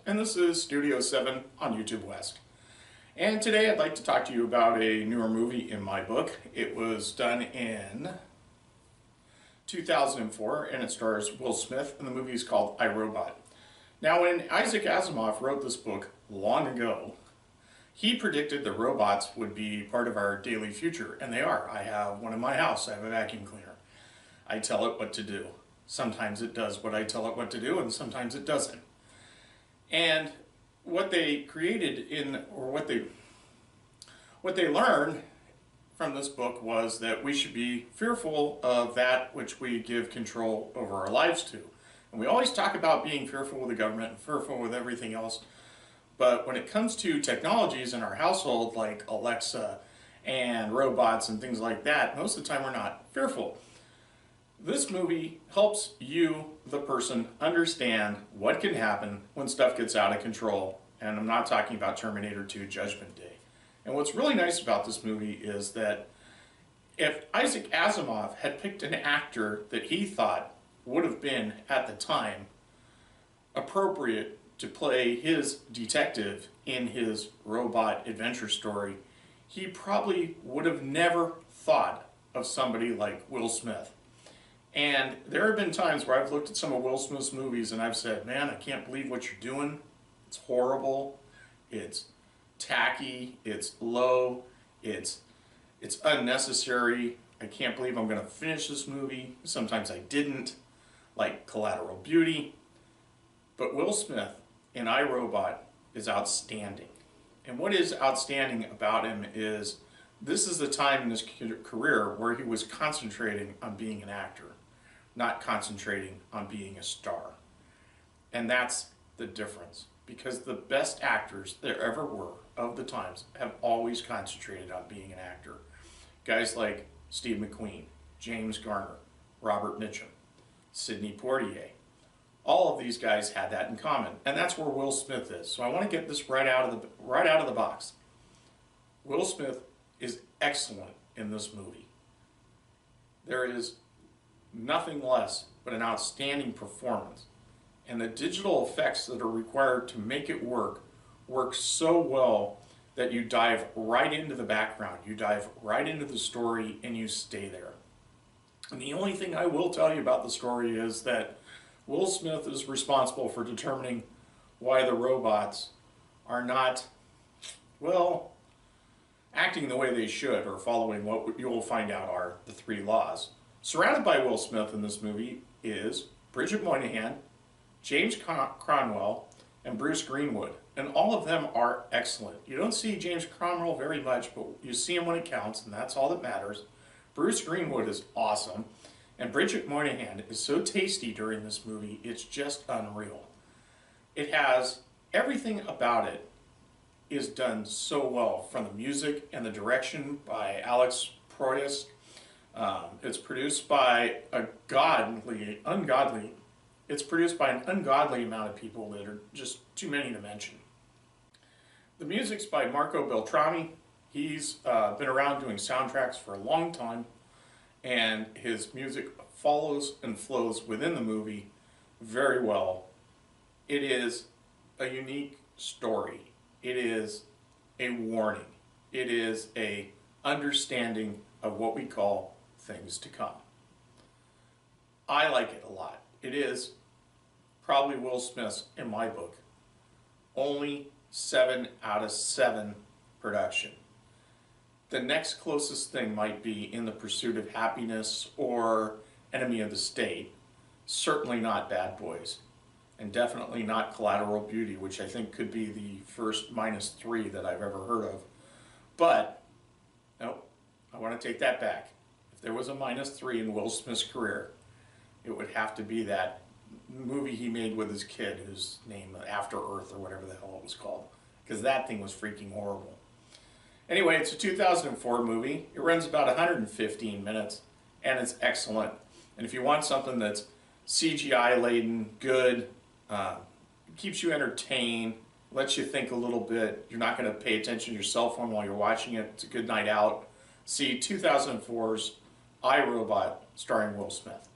and this is Studio 7 on YouTube West. And today I'd like to talk to you about a newer movie in my book. It was done in 2004 and it stars Will Smith, and the movie is called I, Robot. Now, when Isaac Asimov wrote this book long ago, he predicted that robots would be part of our daily future, and they are. I have one in my house. I have a vacuum cleaner. I tell it what to do. Sometimes it does what I tell it what to do, and sometimes it doesn't. And what they created what they learned from this book was that we should be fearful of that which we give control over our lives to. And we always talk about being fearful with the government and fearful with everything else. But when it comes to technologies in our household, like Alexa and robots and things like that, most of the time we're not fearful. This movie helps you, the person, understand what can happen when stuff gets out of control. And I'm not talking about Terminator 2 Judgment Day. And what's really nice about this movie is that if Isaac Asimov had picked an actor that he thought would have been, at the time, appropriate to play his detective in his robot adventure story, he probably would have never thought of somebody like Will Smith. And there have been times where I've looked at some of Will Smith's movies and I've said, man, I can't believe what you're doing. It's horrible, it's tacky, it's low, it's unnecessary. I can't believe I'm going to finish this movie. Sometimes I didn't, like Collateral Beauty. But Will Smith in I, Robot is outstanding. And what is outstanding about him is this is the time in his career where he was concentrating on being an actor, not concentrating on being a star. And that's the difference, because the best actors there ever were of the times have always concentrated on being an actor. Guys like Steve McQueen, James Garner, Robert Mitchum, Sidney Poitier. All of these guys had that in common, and that's where Will Smith is. So I want to get this right out of the box. Will Smith is excellent in this movie. There is nothing less but an outstanding performance, and the digital effects that are required to make it work so well that you dive right into the background, you dive right into the story, and you stay there. And the only thing I will tell you about the story is that Will Smith is responsible for determining why the robots are not, well, acting the way they should, or following what you will find out are the 3 laws. Surrounded by Will Smith in this movie is Bridget Moynahan, James Cromwell, and Bruce Greenwood. And all of them are excellent. You don't see James Cromwell very much, but you see him when it counts, and that's all that matters. Bruce Greenwood is awesome. And Bridget Moynahan is so tasty during this movie, it's just unreal. It has, everything about it is done so well, from the music and the direction by Alex Proyas. It's produced by an ungodly amount of people that are just too many to mention. The music's by Marco Beltrami. He's been around doing soundtracks for a long time, and his music follows and flows within the movie very well. It is a unique story. It is a warning. It is a understanding of what we call things to come. I like it a lot. It is probably Will Smith's, in my book, only 7 out of 7 production. The next closest thing might be In the Pursuit of Happiness or Enemy of the State. Certainly not Bad Boys. And definitely not Collateral Beauty, which I think could be the first -3 that I've ever heard of. But, nope, I want to take that back. If there was a -3 in Will Smith's career, it would have to be that movie he made with his kid, whose name, After Earth or whatever the hell it was called. Because that thing was freaking horrible. Anyway, it's a 2004 movie. It runs about 115 minutes, and it's excellent. And if you want something that's CGI-laden, good, keeps you entertained, lets you think a little bit, you're not going to pay attention to your cell phone while you're watching it, it's a good night out, see 2004's I, Robot, starring Will Smith.